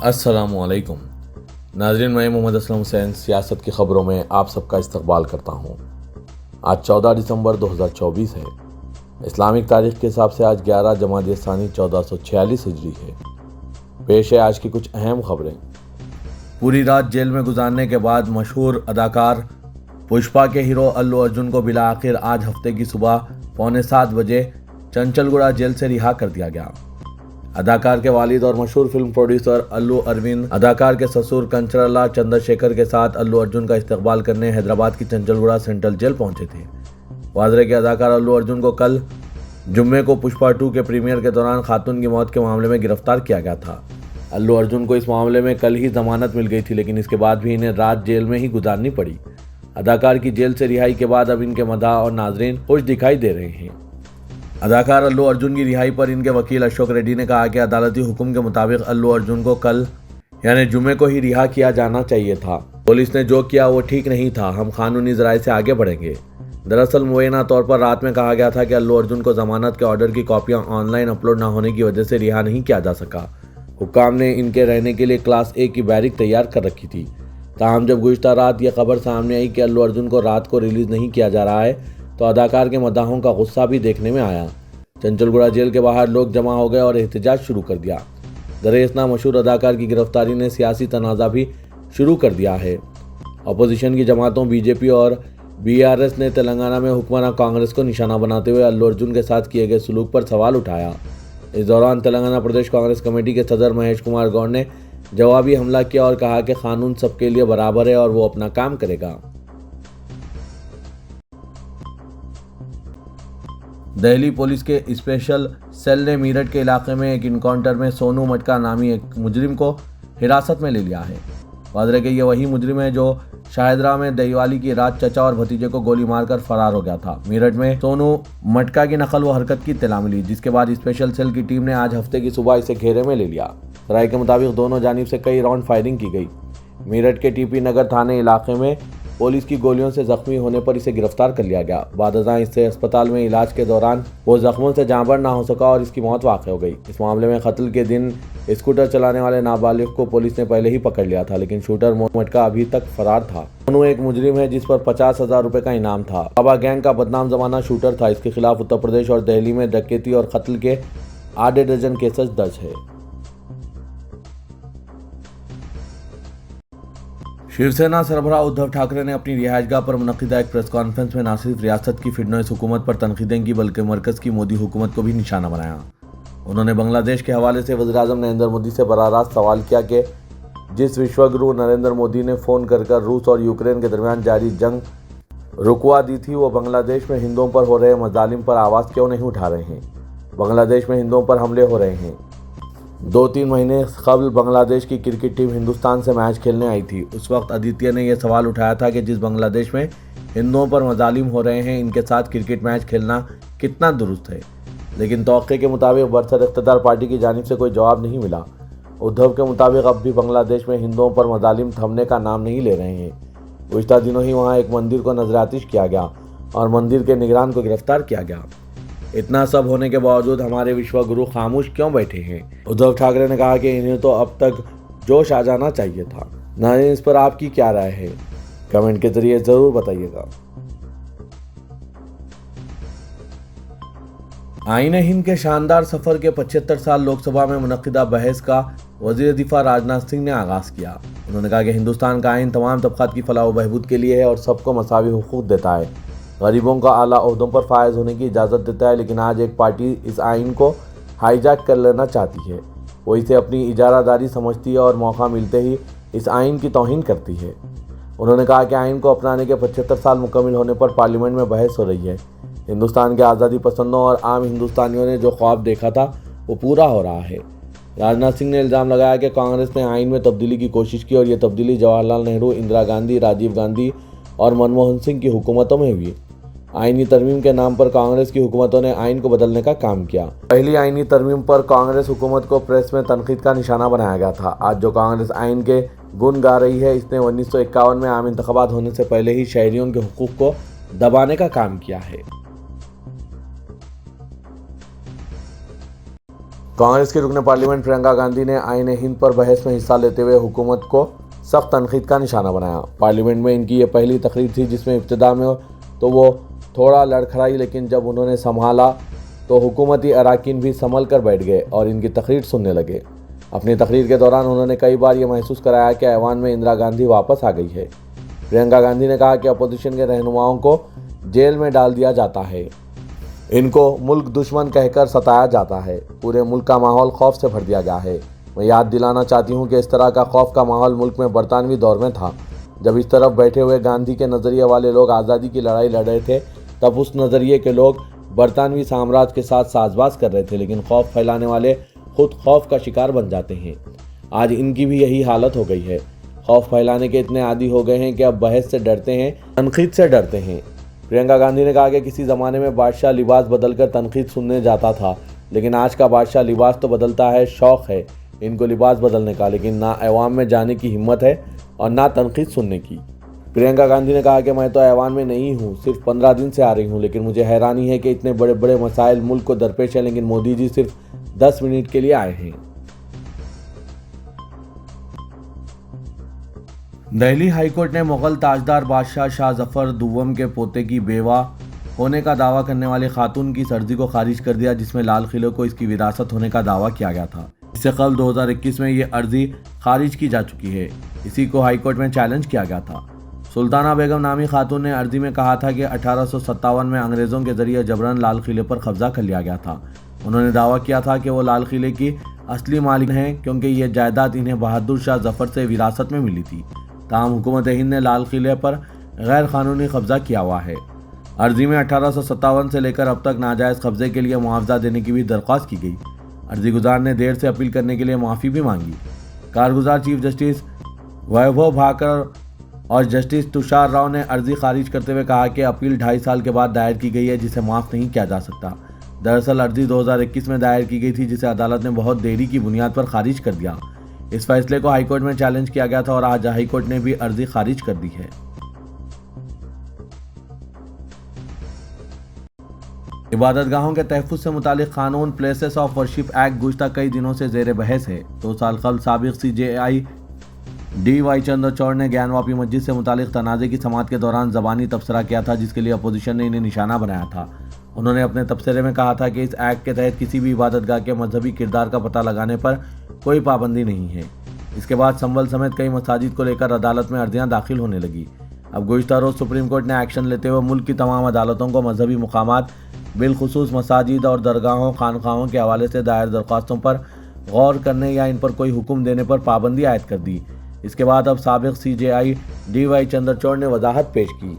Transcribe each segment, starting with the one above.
अस्सलामुअलैकुम नाज़रीन, मैं मोहम्मद असलम हुसैन सियासत की ख़बरों में आप सबका इस्तकबाल करता हूँ। आज 14 दिसंबर 2024 है। इस्लामिक तारीख के हिसाब से आज 11 जमादी सानी 1446 हिजरी है। पेश है आज की कुछ अहम खबरें। पूरी रात जेल में गुजारने के बाद मशहूर अदाकार पुष्पा के हीरो अल्लू अर्जुन को बिला आखिर आज हफ्ते की सुबह 6:45 बजे चंचलगुड़ा जेल से रिहा कर दिया गया। अदाकार के वालिद और मशहूर फिल्म प्रोड्यूसर अल्लू अरविंद अदाकार के ससुर कंचरला चंद्रशेखर के साथ अल्लू अर्जुन का इस्तकबाल करने हैदराबाद की चंचलगुड़ा सेंट्रल जेल पहुंचे थे। वाजरे के अदाकार अल्लू अर्जुन को कल जुम्मे को पुष्पा 2 के प्रीमियर के दौरान खातून की मौत के मामले में गिरफ्तार किया गया था। अल्लू अर्जुन को इस मामले में कल ही जमानत मिल गई थी, लेकिन इसके बाद भी इन्हें रात जेल में ही गुजारनी पड़ी। अदाकार की जेल से रिहाई के बाद अब इनके मदाह और नाजरीन खुश दिखाई दे रहे हैं। अदाकार अल्लू अर्जुन की रिहाई पर इनके वकील अशोक रेड्डी ने कहा कि अदालती हुक्म के मुताबिक अल्लू अर्जुन को कल यानी जुमे को ही रिहा किया जाना चाहिए था। पुलिस ने जो किया वो ठीक नहीं था। हम कानूनी ज़राए से आगे बढ़ेंगे। दरअसल मुबैना तौर पर रात में कहा गया था कि अल्लू अर्जुन को जमानत के ऑर्डर की कॉपियां ऑनलाइन अपलोड न होने की वजह से रिहा नहीं किया जा सका। हुक्काम ने इनके रहने के लिए क्लास ए की बैरिक तैयार कर रखी थी। ताहम जब गुज़िश्ता रात यह खबर सामने आई कि अल्लू अर्जुन को रात को रिलीज़ नहीं किया जा रहा है तो अदाकार के मदाहों का गुस्सा भी देखने में आया। चंचलगुड़ा जेल के बाहर लोग जमा हो गए और एहतजाज शुरू कर दिया। दरअसल मशहूर अदाकार की गिरफ्तारी ने सियासी तनाज़ा भी शुरू कर दिया है। अपोजिशन की जमातों बीजेपी और बीआरएस ने तेलंगाना में हुक्मरान कांग्रेस को निशाना बनाते हुए अल्लू अर्जुन के साथ किए गए सलूक पर सवाल उठाया। इस दौरान तेलंगाना प्रदेश कांग्रेस कमेटी के सदर महेश कुमार गौड़ ने जवाबी हमला किया और कहा कि कानून सबके लिए बराबर है और वो अपना काम करेगा। दिल्ली पुलिस के स्पेशल सेल ने मीरठ के इलाके में एक इनकाउंटर में सोनू मटका नामी एक मुजरिम को हिरासत में ले लिया है। वाजरे के ये वही मुजरिम है जो शाहिदरा में दिवाली की रात चचा और भतीजे को गोली मारकर फरार हो गया था। मीरठ में सोनू मटका की नकल व हरकत की इत्तला मिली, जिसके बाद स्पेशल सेल की टीम ने आज हफ्ते की सुबह इसे घेरे में ले लिया। राय के मुताबिक दोनों जानिब से कई राउंड फायरिंग की गई। मीरठ के टीपी नगर थाने इलाके में पुलिस की गोलियों से जख्मी होने पर इसे गिरफ्तार कर लिया गया। बादशाह इससे अस्पताल में इलाज के दौरान वो जख्मों से जांबर ना हो सका और इसकी मौत वाक़ हो गई। इस मामले में कत्ल के दिन स्कूटर चलाने वाले नाबालिग को पुलिस ने पहले ही पकड़ लिया था, लेकिन शूटर मटका अभी तक फरार था। सोनू एक मुजरिम है जिस पर 50,000 रुपए का इनाम था। बाबा गैंग का बदनाम जमाना शूटर था। इसके खिलाफ उत्तर प्रदेश और दिल्ली में डकैती और कत्ल के आधे दर्जन केसेस दर्ज है। शिवसेना सरबराह उद्धव ठाकरे ने अपनी रिहायशगाह पर मुनक्किदा एक प्रेस कॉन्फ्रेंस में न सिर्फ रियासत की फिटनेस हुकूमत पर तनकीदें की बल्कि मरकज़ की मोदी हुकूमत को भी निशाना बनाया। उन्होंने बांग्लादेश के हवाले से वज़ीर-ए-आज़म नरेंद्र मोदी से बराह रास्त सवाल किया कि जिस विश्वगुरु नरेंद्र मोदी ने फ़ोन कर रूस और यूक्रेन के दरमियान जारी जंग रुकवा दी थी, वो बांग्लादेश में हिंदुओं पर हो रहे मज़ालिम पर आवाज़ क्यों नहीं उठा रहे हैं। बांग्लादेश में हिंदुओं पर हमले हो रहे हैं। 2-3 महीने कबल बांग्लादेश की क्रिकेट टीम हिंदुस्तान से मैच खेलने आई थी। उस वक्त आदित्य ने यह सवाल उठाया था कि जिस बांग्लादेश में हिंदुओं पर मजालिम हो रहे हैं, इनके साथ क्रिकेट मैच खेलना कितना दुरुस्त है। लेकिन तौक़े के मुताबिक बरसर इक़्तिदार पार्टी की जानिब से कोई जवाब नहीं मिला। उद्धव के मुताबिक अब भी बांग्लादेश में हिंदुओं पर मजालिम थमने का नाम नहीं ले रहे हैं। गुज़िश्ता दिनों ही वहाँ एक मंदिर को नज़र-ए-आतिश किया गया और मंदिर के निगरान को गिरफ्तार किया गया। इतना सब होने के बावजूद हमारे विश्वगुरु खामोश क्यों बैठे हैं। उद्धव ठाकरे ने कहा कि इन्हें तो अब तक जोश आ जाना चाहिए था। नाज़रीन, इस पर आपकी क्या राय है, कमेंट के जरिए ज़रूर बताइएगा। आईन हिंद के शानदार सफ़र के 75 साल लोकसभा में मुनक्किदा बहस का वज़ीर दिफा राजनाथ सिंह ने आगाज़ किया। उन्होंने कहा कि हिंदुस्तान का आइन तमाम तबक़ात की फलाह व बहबूद के लिए है और सबको मसावी हुकूक देता है, गरीबों को आला ओहदों पर फायज होने की इजाज़त देता है। लेकिन आज एक पार्टी इस आइन को हाईजैक कर लेना चाहती है। वो इसे अपनी इजारादारी समझती है और मौका मिलते ही इस आइन की तौहीन करती है। उन्होंने कहा कि आइन को अपनाने के 75 साल मुकम्मिल होने पर पार्लियामेंट में बहस हो रही है। हिंदुस्तान के आज़ादी पसंदों और आम हिंदुस्तानियों ने जो ख्वाब देखा था वो पूरा हो रहा है। राजनाथ सिंह ने इल्ज़ाम लगाया कि कांग्रेस ने आइन में तब्दीली की कोशिश की और ये तब्दीली जवाहरलाल नेहरू, इंदिरा गांधी, राजीव गांधी और मनमोहन सिंह की हुकूमतों में हुई। आईनी तरमीम के नाम पर कांग्रेस की हुकूमतों ने आइन को बदलने का काम किया। पहली आईनी तरमीम पर कांग्रेस हुकूमत को प्रेस में तनकीद का निशाना बनाया गया था। आज जो कांग्रेस आइन के गुण गा रही है, इसने 1951 में आम इंतखाबात होने से पहले ही शहरियों के हुकूक को दबाने का काम किया है। कांग्रेस के रुकने पार्लियामेंट प्रियंका गांधी ने आईन हिंद पर बहस में हिस्सा लेते हुए हुकूमत को सख्त तनकीद का निशाना बनाया। पार्लियामेंट में इनकी ये पहली तकरीर थी जिसमें इब्तिदा में तो वो थोड़ा लड़खड़ाई, लेकिन जब उन्होंने संभाला तो हुकूमती अरकान भी संभल कर बैठ गए और इनकी तकरीर सुनने लगे। अपनी तकरीर के दौरान उन्होंने कई बार ये महसूस कराया कि ऐवान में इंदिरा गांधी वापस आ गई है। प्रियंका गांधी ने कहा कि अपोजिशन के रहनुमाओं को जेल में डाल दिया जाता है, इनको मुल्क दुश्मन कहकर सताया जाता है, पूरे मुल्क का माहौल खौफ से भर दिया गया है। मैं याद दिलाना चाहती हूँ कि इस तरह का खौफ का माहौल मुल्क में बरतानवी दौर में था, जब इस तरफ बैठे हुए गांधी के नज़रिए वाले लोग आज़ादी की लड़ाई लड़ रहे थे, तब उस नज़रिए के लोग बरतानवी साम्राज्य के साथ साजबाज कर रहे थे, लेकिन खौफ फैलाने वाले खुद खौफ का शिकार बन जाते हैं। आज इनकी भी यही हालत हो गई है। खौफ फैलाने के इतने आदी हो गए हैं कि अब बहस से डरते हैं, तनकीद से डरते हैं। प्रियंका गांधी ने कहा कि किसी ज़माने में बादशाह लिबास बदलकर तनकीद सुनने जाता था, लेकिन आज का बादशाह लिबास तो बदलता है, शौक़ है इनको लिबास बदलने का, लेकिन ना ऐवान में जाने की हिम्मत है और ना तनकीद सुनने की। प्रियंका गांधी ने कहा कि मैं तो ऐवान में नहीं हूँ, सिर्फ 15 दिन से आ रही हूँ, लेकिन मुझे हैरानी है कि इतने बड़े बड़े मसाइल मुल्क को दरपेश है, लेकिन मोदी जी सिर्फ 10 मिनट के लिए आए हैं। दिल्ली हाईकोर्ट ने मुगल ताजदार बादशाह शाह जफर दुव्वम के पोते की बेवा होने का दावा करने वाली खातून की अर्जी को खारिज कर दिया, जिसमें लाल किले को इसकी विरासत होने का दावा किया गया था। इससे कबल 2021 में ये अर्जी खारिज की जा चुकी है। इसी को हाईकोर्ट में चैलेंज किया गया था। सुल्ताना बेगम नामी खातून ने अर्जी में कहा था कि 1857 में अंग्रेज़ों के जरिए जबरन लाल किले पर कब्जा कर लिया गया था। उन्होंने दावा किया था कि वो लाल किले की असली मालिक हैं, क्योंकि यह जायदाद इन्हें बहादुर शाह जफर से विरासत में मिली थी। ताहम हुकूमत हिंद ने लाल किले पर गैर कानूनी कब्जा किया हुआ है। अर्जी में 1857 से लेकर अब तक नाजायज़ कब्जे के लिए मुआवजा देने की भी दरख्वास्त की गई। अर्जी गुजार ने देर से अपील करने के लिए माफ़ी भी मांगी। कारगुजार चीफ जस्टिस वैभव भाकर और जस्टिस तुषार राव ने अर्जी खारिज करते हुए कहा कि अपील 2.5 साल के बाद दायर की गई है, जिसे माफ़ नहीं किया जा सकता। दरअसल अर्जी 2021 में दायर की गई थी, जिसे अदालत ने बहुत देरी की बुनियाद पर खारिज कर दिया। इस फैसले को हाईकोर्ट में चैलेंज किया गया था और आज हाईकोर्ट ने भी अर्जी खारिज कर दी है। इबादतगाहों के तहफ़्फ़ुज़ से मुतालिक कानून प्लेसेस ऑफ वर्शिप एक्ट गुज़श्ता कई दिनों से ज़ेर बहस है। 2 साल कबल साबिक़ CJI DY चंद्रचूड़ ने ज्ञानवापी मस्जिद से मुतालिक तनाज़े की समाअत के दौरान ज़बानी तबसरा किया था, जिसके लिए अपोजिशन ने इन्हें निशाना बनाया था। उन्होंने अपने तबसरे में कहा था कि इस एक्ट के तहत किसी भी इबादतगाह के मजहबी किरदार का पता लगाने पर कोई पाबंदी नहीं है। इसके बाद संभल समेत कई मसाजिद को लेकर अदालत में अर्जियाँ दाखिल होने लगी। अब गुज़श्ता रोज़ सुप्रीम कोर्ट ने एक्शन लेते हुए मुल्क की तमाम अदालतों को मजहबी मुकामात, बिलखुसूस मसाजिद और दरगाहों खानखाहों के हवाले से दायर दरख्वास्तों पर गौर करने या इन पर कोई हुक्म देने पर पाबंदी आयद कर दी। इसके बाद अब साबिक़ CJI DY चंद्रचूड़ ने वजाहत पेश की।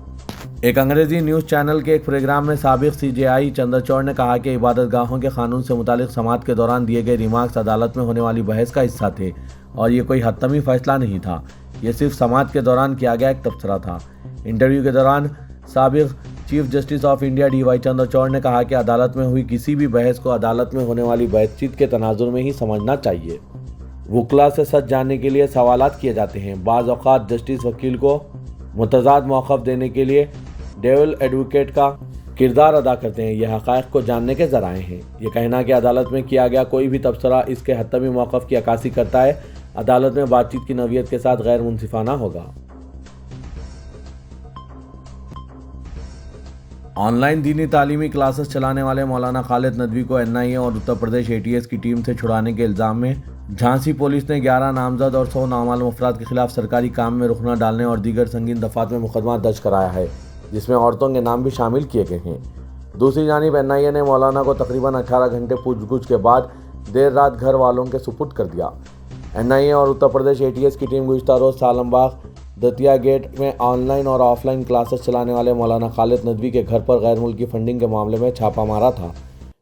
एक अंग्रेज़ी न्यूज़ चैनल के एक प्रोग्राम में साबिक़ CJI चंद्रचूड़ ने कहा कि इबादतगाहों के कानून से मुतालिक समाअत के दौरान दिए गए रिमार्क्स अदालत में होने वाली बहस का हिस्सा थे और ये कोई हतमी फैसला नहीं था। ये सिर्फ समाअत के दौरान किया गया एक तबसरा था। इंटरव्यू के दौरान साबिक़ chief justice of India DY Chandrachud ने कहा कि अदालत में हुई किसी भी बहस को अदालत में होने वाली बातचीत के तनाजुर में ही समझना चाहिए। वकला से सच जानने के लिए सवालात किए जाते हैं। बाज़ औक़ात जस्टिस वकील को मुतज़ाद मौक़िफ़ देने के लिए डेविल एडवोकेट का किरदार अदा करते हैं। यह हक़ाइक़ को जानने के ज़राए हैं। यह कहना कि अदालत में किया गया कोई भी तबसरा इसके हतमी मौक़िफ़ की अक्कासी करता है, अदालत में बातचीत की नौइयत के साथ गैर मुनसिफ़ाना होगा। ऑनलाइन दीनी तालीमी क्लासेस चलाने वाले मौलाना खालिद नदवी को NIA और उत्तर प्रदेश ATS की टीम से छुड़ाने के इल्ज़ाम में झांसी पुलिस ने 11 नामजद और 100 नामालूम अफराद के खिलाफ सरकारी काम में रुख न डालने और दीगर संगीन दफ़ात में मुकदमा दर्ज कराया है, जिसमें औरतों के नाम भी शामिल किए गए हैं। दूसरी जानिब NIA ने मौलाना को तकरीबन 18 घंटे पूछगछ के बाद देर रात घर वालों के सुपुर्द कर दिया। NIA और उत्तर प्रदेश ATS की टीम गुज़श्ता रोज़ सालमबाग दतिया गेट में ऑनलाइन और ऑफलाइन क्लासेस चलाने वाले मौलाना खालिद नदवी के घर पर गैर मुल्की फंडिंग के मामले में छापा मारा था।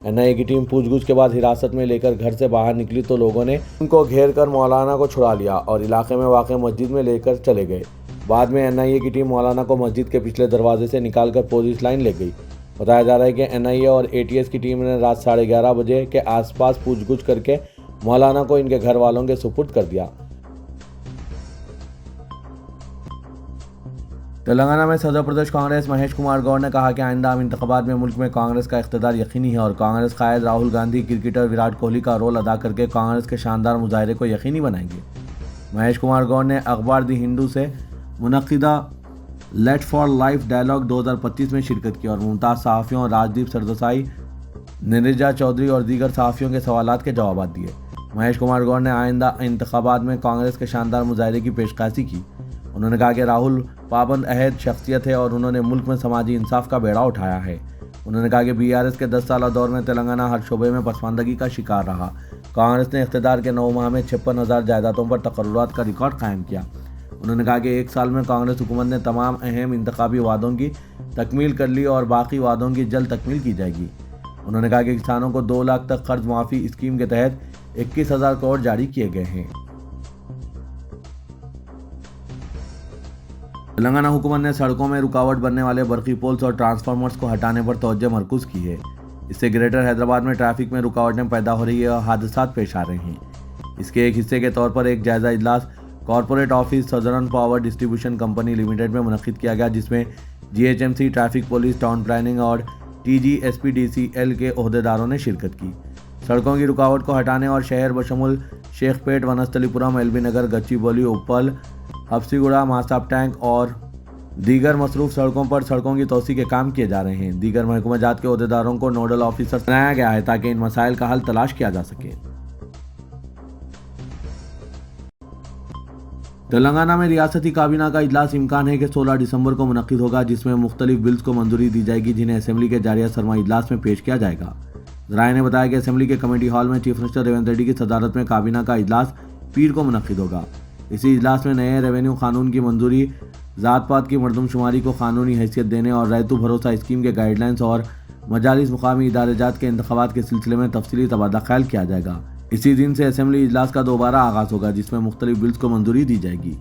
NIA की टीम पूछगछ के बाद हिरासत में लेकर घर से बाहर निकली तो लोगों ने उनको घेर कर मौलाना को छुड़ा लिया और इलाके में वाक़ मस्जिद में लेकर चले गए। बाद में NIA की टीम मौलाना को मस्जिद के पिछले दरवाजे से निकालकर पुलिस लाइन ले गई। बताया जा रहा है कि NIA और ATS की टीम ने रात 11:30 बजे के आसपास पूछगछ करके मौलाना को इनके घर वालों के सुपुर्द कर दिया। तेलंगाना में सदर प्रदेश कांग्रेस महेश कुमार गौड़ ने कहा कि आइंदा आम इंतखाबात में मुल्क में कांग्रेस का इख्तिदार यकीनी है और कांग्रेस कायद राहुल गांधी क्रिकेटर विराट कोहली का रोल अदा करके कांग्रेस के शानदार मुजाहरे को यकीनी बनाएंगे। महेश कुमार गौड़ ने अखबार दी हिंदू से मुनक्किदा लेट फॉर लाइफ डायलॉग 2025 में शिरकत की और मुमताज़ सहाफ़ियों राजदीप सरदेसाई, नीरजा चौधरी और दीगर सहाफ़ियों के सवालात के जवाब दिए। महेश कुमार गौड़ ने आइंदा इंतखाबात में कांग्रेस के शानदार मुजाहरे की पेशकशी की। उन्होंने कहा कि राहुल पाबंद अहद शख्सियत है और उन्होंने मुल्क में समाजी इंसाफ का बेड़ा उठाया है। उन्होंने कहा कि बीआरएस के 10 साल दौर में तेलंगाना हर शोबे में पसमानदगी का शिकार रहा। कांग्रेस ने इख्तिदार के 9 माह में 56,000 जायदादों पर तकर्रुरात का रिकॉर्ड कायम किया। उन्होंने कहा कि 1 साल में कांग्रेस हुकूमत ने तमाम अहम इंतखाबी वादों की तकमील कर ली और बाकी वादों की जल्द तकमील की जाएगी। उन्होंने कहा कि किसानों को 2 लाख तक कर्ज माफ़ी स्कीम के तहत 21,000 करोड़ जारी किए गए हैं। तेलंगाना हुकूमत ने सड़कों में रुकावट बनने वाले बरकी पोल्स और ट्रांसफार्मर्स को हटाने पर तवज्जो मरकूज़ की है। इससे ग्रेटर हैदराबाद में ट्रैफिक में रुकावटें पैदा हो रही है और हादसा पेश आ रहे हैं। इसके एक हिस्से के तौर पर एक जायजा इजलास corporate office southern power distribution company limited में मुनक्किद किया गया, जिसमें GHMC, traffic police, town planning और टीजीएसपीडीसीएल के ओहदेदारों ने शिरकत की। सड़कों की रुकावट को हटाने और शहर बशमुल शेखपेट, वनस्थलीपुरम, एलबी नगर, गच्चीबौली, उप्पल, हफ्सीगुड़ा, मासाब टैंक और दीगर मसरूफ सड़कों पर सड़कों की तोसी के काम किए जा रहे हैं। दीगर महकमा जात के ओहदेदारों को नोडल ऑफिसर बनाया गया है ताकि इन मसाइल का हल तलाश किया जा सके। तेलंगाना में रियासती काबीना का इजलास इम्कान है कि 16 दिसंबर को मुनक्किद होगा, जिसमें मुख्तलिफ बिल्स को मंजूरी दी जाएगी जिन्हें असेंबली के जारिया सरमा इजलास में पेश किया जाएगा। जराये ने बताया कि असेंबली के कमेटी हॉल में चीफ मिनिस्टर रेवंत रेड्डी की सदारत में काबीना का इजलास पीर को मुनक्किद होगा। इसी इजलास में नए रेवेन्यू कानून की मंजूरी, ज़ात पात की मरदमशुमारी को कानूनी हैसियत देने और रैतु भरोसा स्कीम के गाइडलाइंस और मजालिस मुकामी इदारेजात के इंतखाबात के सिलसिले में तफसीली तबादला ख्याल किया जाएगा। इसी दिन से असेंबली इजलास का दोबारा आगाज होगा, जिसमें मुख्तलिफ बिल्स को मंजूरी दी जाएगी।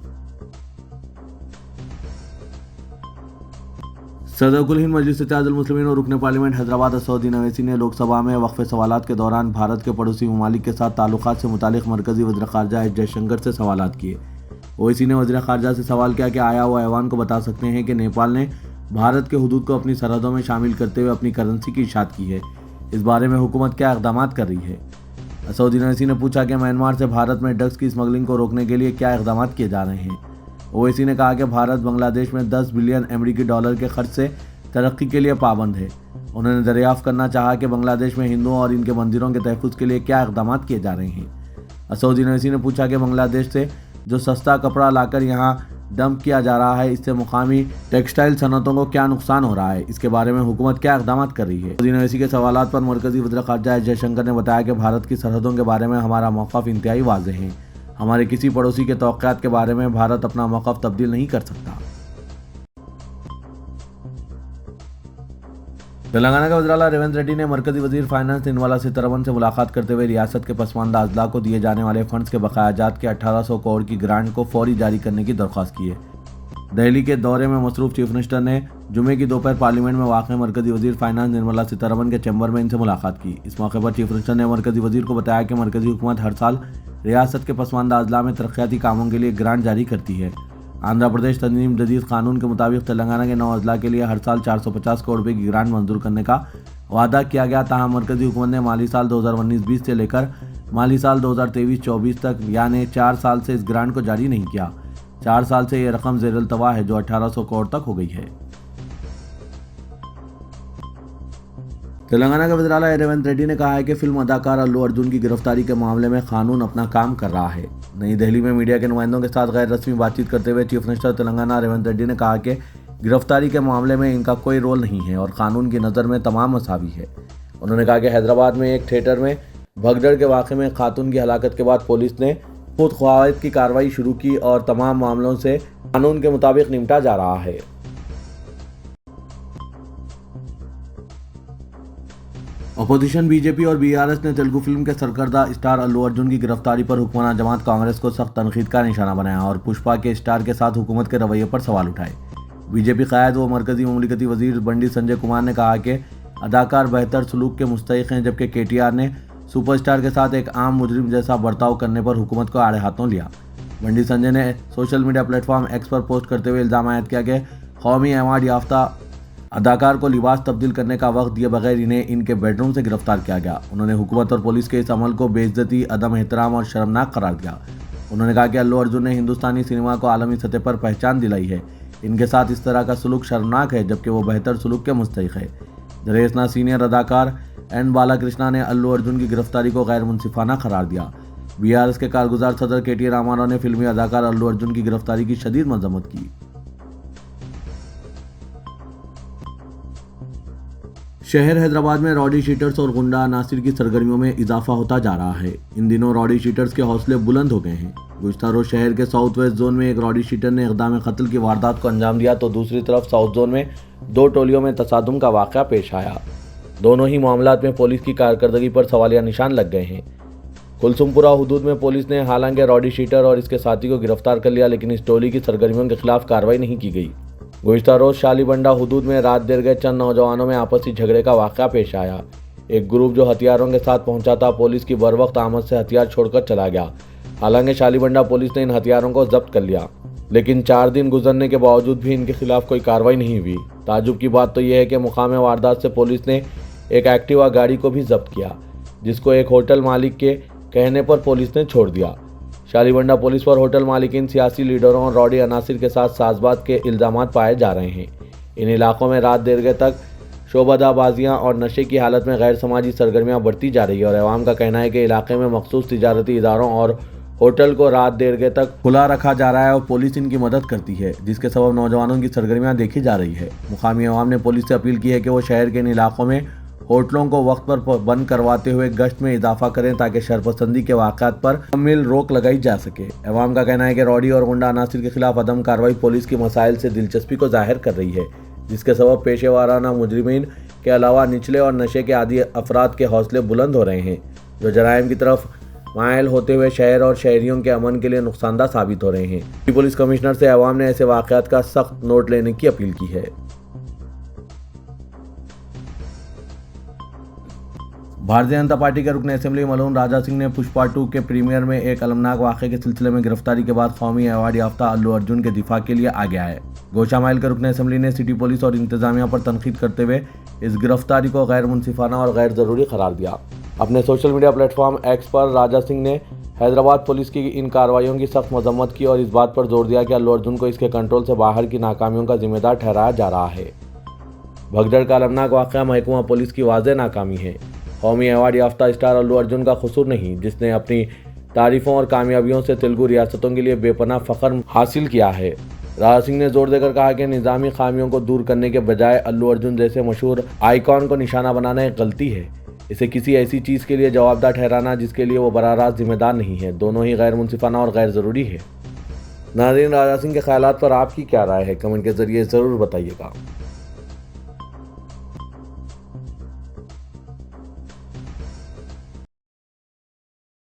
सदर कुल हिंद मजलिस इत्तेहादुल मुस्लिमीन और रुकन पार्लियामेंट हैदराबाद असदुद्दीन अवैसी ने लोकसभा में वक्फे सवालात के दौरान भारत के पड़ोसी ममालिक के साथ ताल्लुकात से मुतालिक मरकजी वज़ीर ख़ारजा एस जयशंकर से सवालात किए। ओवैसी ने वज़ीर ख़ारजा से सवाल किया कि आया वो ऐवान को बता सकते हैं कि नेपाल ने भारत के हुदूद को अपनी सरहदों में शामिल करते हुए अपनी करेंसी की इशात की है। इस बारे में हुकूमत क्या इक़दाम कर रही है। असदुद्दीन अवैसी ने पूछा कि म्यांमार से भारत में ड्रग्स की स्मगलिंग को रोकने के लिए क्या इक़दाम किए जा रहे हैं। ओवैसी ने कहा कि भारत बांग्लादेश में 10 बिलियन अमेरिकी डॉलर के खर्च से तरक्की के लिए पाबंद है। उन्होंने दरियाफ्त करना चाहा कि बांग्लादेश में हिंदुओं और इनके मंदिरों के तहफ़्फ़ुज़ के लिए क्या इक़दाम किए जा रहे हैं। असदुद्दीन अवैसी ने पूछा कि बांग्लादेश से जो सस्ता कपड़ा लाकर यहाँ डंप किया जा रहा है, इससे मुकामी टेक्सटाइल सनतों को क्या नुकसान हो रहा है, इसके बारे में हुकूमत क्या इक़दाम कर रही है। असदुद्दीन अवैसी के सवालात पर मरकज़ी वज़ीर ख़ारजा एस जयशंकर ने बताया कि भारत की सरहदों के बारे में हमारा मौक़िफ़ इंतहाई वाज़ेह है। हमारे किसी पड़ोसी के तवक्कुआत के बारे में भारत अपना मौक़िफ़ तब्दील नहीं कर सकता। तेलंगाना के वज़ीर आला रेवंत रेड्डी ने मरकजी वज़ीर फाइनेंस निर्मला सीतारमण से मुलाकात करते हुए रियासत के पसमानदा अजला को दिए जाने वाले फंड्स के बकायाजात के 1800 करोड़ की ग्रांट को फौरी जारी करने की दरख्वास्त की है। दिल्ली के दौरे में मसरूफ चीफ मिनिस्टर ने जुमे की दोपहर पार्लियामेंट में वाक़ मरकजी वज़ीर फाइनेंस निर्मला सीतारमण के चैम्बर में इनसे मुलाकात की। इस मौके पर चीफ मिनिस्टर ने मरकजी वज़ीर को बताया कि मरकजी हुकूमत हर साल रियासत के पसमानदा अजला में तरक्याती कामों के लिए ग्रांट जारी करती है। आंध्र प्रदेश तंजीम जदीद कानून के मुताबिक तेलंगाना के 9 अजला के लिए हर साल 450 करोड़ रुपये की ग्रांट मंजूर करने का वादा किया गया। ताहम मरकजी हुकूमत ने माली साल 2019-20 से लेकर माली साल 2023-24 तक यानी 4 साल से इस ग्रांट को जारी नहीं किया। 4 साल से ये रकम ज़ेर-अल्तवा है जो 1800 करोड़ तक हो गई है। तेलंगाना के वज़ीर आला रेवंत रेड्डी ने कहा है कि फिल्म अदाकार अल्लू अर्जुन की गिरफ्तारी के मामले में कानून अपना काम कर रहा है। नई दिल्ली में मीडिया के नुमाइंदों के साथ गैर रस्मी बातचीत करते हुए चीफ मिनिस्टर तेलंगाना रेवंत रेड्डी ने कहा कि गिरफ्तारी के मामले में इनका कोई रोल नहीं है और कानून की नज़र में तमाम मसावी है। उन्होंने कहा कि हैदराबाद में एक थिएटर में भगदड़ के वाक़े में खातून की हलाकत के बाद पुलिस ने खुद ख्वाहिद की कार्रवाई शुरू की और तमाम मामलों से कानून के मुताबिक निपटा जा रहा है। अपोजिशन बीजेपी और बीआरएस ने तेलुगु फिल्म के सरकर्दा स्टार अल्लू अर्जुन की गिरफ्तारी पर हुक्मरान जमात कांग्रेस को सख्त तनकीद का निशाना बनाया और पुष्पा के स्टार के साथ हुकूमत के रवैये पर सवाल उठाए। बीजेपी कायद व मरकजी ममलिकती वजीर बंडी संजय कुमार ने कहा कि अदाकार बेहतर सलूक के मुस्तहिक हैं, जबकि केटीआर ने सुपरस्टार के साथ एक आम मुजरिम जैसा बर्ताव करने पर हुकूमत को आड़े हाथों लिया। बंडी संजय ने सोशल मीडिया प्लेटफॉर्म एक्स पर पोस्ट करते हुए इल्ज़ाम आयद किया कि कौमी अवार्ड याफ्ता अदाकार को लिबास तब्दील करने का वक्त दिए बगैर इन्हें इनके बेडरूम से गिरफ्तार किया गया। उन्होंने हुकूमत और पुलिस के इस अमल को बेइज्जती, अदम एहतराम और शर्मनाक करार दिया। उन्होंने कहा कि अल्लू अर्जुन ने हिंदुस्तानी सिनेमा को आलमी सतह पर पहचान दिलाई है। इनके साथ इस तरह का सलूक शर्मनाक है, जबकि वो बेहतर सलूक के मुस्तहिक है। दरअसल सीनियर अदाकार एन बालाकृष्णा ने अल्लू अर्जुन की गिरफ्तारी को गैर मुनसिफाना करार दिया। बीआरएस के कारगुजार सदर के टी रामाराव ने फिल्मी अदाकार अल्लू अर्जुन की गिरफ्तारी की शदीद मजम्मत की। शहर हैदराबाद में रॉडी शीटर्स और गुंडा अनासिर की सरगर्मियों में इजाफा होता जा रहा है। इन दिनों रॉडी शीटर्स के हौसले बुलंद हो गए हैं। गुज़श्ता रोज शहर के साउथ वेस्ट जोन में एक रॉडी शीटर ने इक़दाम कत्ल की वारदात को अंजाम दिया, तो दूसरी तरफ साउथ जोन में 2 टोलियों में तसादुम का वाक़या पेश आया। दोनों ही मामलात में पुलिस की कारकर्दगी पर सवालिया निशान लग गए हैं। कुलसुमपुरा हुदूद में पुलिस ने हालांकि रॉडी शीटर और इसके साथी को गिरफ्तार कर लिया, लेकिन इस टोली की सरगर्मियों के खिलाफ कार्रवाई नहीं की गई। गुज़श्ता रोज शालीबंडा हुदूद में रात देर गए चंद नौजवानों में आपसी झगड़े का वाक़या पेश आया। एक ग्रुप जो हथियारों के साथ पहुंचा था, पुलिस की बरवक्त आमद से हथियार छोड़कर चला गया। हालांकि शालीबंडा पुलिस ने इन हथियारों को जब्त कर लिया, लेकिन 4 दिन गुजरने के बावजूद भी इनके खिलाफ कोई कार्रवाई नहीं हुई। ताज्जुब की बात तो यह है कि मुकाम वारदात से पुलिस ने एक एक्टिवा गाड़ी को भी जब्त किया, जिसको एक होटल मालिक के कहने पर पुलिस ने छोड़ दिया। शालीबंडा पुलिस पर होटल मालिकीन, सियासी लीडरों और रॉडी अनासिर के साथ साजबात के इल्ज़ामात पाए जा रहे हैं। इन इलाकों में रात देर तक शोबदाबाजियाँ और नशे की हालत में गैर समाजी सरगर्मियाँ बढ़ती जा रही है और अवाम का कहना है कि इलाके में मखसूस तिजारती इदारों और होटल को रात देर तक खुला रखा जा रहा है और पुलिस इनकी मदद करती है, जिसके सबब नौजवानों की सरगर्मियाँ देखी जा रही है। मुकामी अवाम ने पुलिस से अपील की है कि वो शहर के इन इलाकों में होटलों को वक्त पर बंद करवाते हुए गश्त में इजाफा करें, ताकि शरपसंदी के वाक़यात पर मुकम्मल रोक लगाई जा सके। अवाम का कहना है कि रॉडी और गुंडा अनासिर के खिलाफ अदम कार्रवाई पुलिस की मसाइल से दिलचस्पी को जाहिर कर रही है, जिसके सबब पेशेवाराना मुजरिमीन के अलावा निचले और नशे के आदी अफराद के हौसले बुलंद हो रहे हैं, जो जराइम की तरफ मायल होते हुए शहर और शहरियों के अमन के लिए नुकसानदा साबित हो रहे हैं। पुलिस कमिश्नर से अवाम ने ऐसे वाक़यात का सख्त नोट लेने की अपील की है। भारतीय जनता पार्टी के रुकन असेंबली मलून राजा सिंह ने पुष्पा 2 के प्रीमियर में एक अलमनाक वाक़े के सिलसिले में गिरफ्तारी के बाद कौमी अवार्ड याफ्ता अल्लू अर्जुन के दिफा के लिए आगे आए। गोशामाइल के रुकन असेंबली ने सिटी पुलिस और इंतजामिया पर तनकीद करते हुए इस गिरफ्तारी को गैर मुनसिफाना और गैर ज़रूरी करार दिया। अपने सोशल मीडिया प्लेटफॉर्म एक्स पर राजा सिंह ने हैदराबाद पुलिस की इन कार्रवाइयों की सख्त मजम्मत की और इस बात पर जोर दिया कि अल्लू अर्जुन को इसके कंट्रोल से बाहर की नाकामियों का जिम्मेदार ठहराया जा रहा है। भगदड़ का अलमनाक वाक़या महकमा पुलिस की वाज़ेह नाकामी है। कौमी अवार्ड याफ्ता स्टार अल्लू अर्जुन का कसूर नहीं, जिसने अपनी तारीफों और कामयाबियों से तेलुगु रियासतों के लिए बेपनाह फ़ख्र हासिल किया है। राजा सिंह ने जोर देकर कहा कि निज़ामी खामियों को दूर करने के बजाय अल्लू अर्जुन जैसे मशहूर आइकॉन को निशाना बनाना एक गलती है। इसे किसी ऐसी चीज़ के लिए जवाबदार ठहराना जिसके लिए वो बराह रास्त जिम्मेदार नहीं है, दोनों ही गैर मुनसिफाना और गैर ज़रूरी है। नाज़रीन, राजा सिंह के ख्यालात पर आपकी क्या राय है? कमेंट के ज़रिए ज़रूर बताइएगा।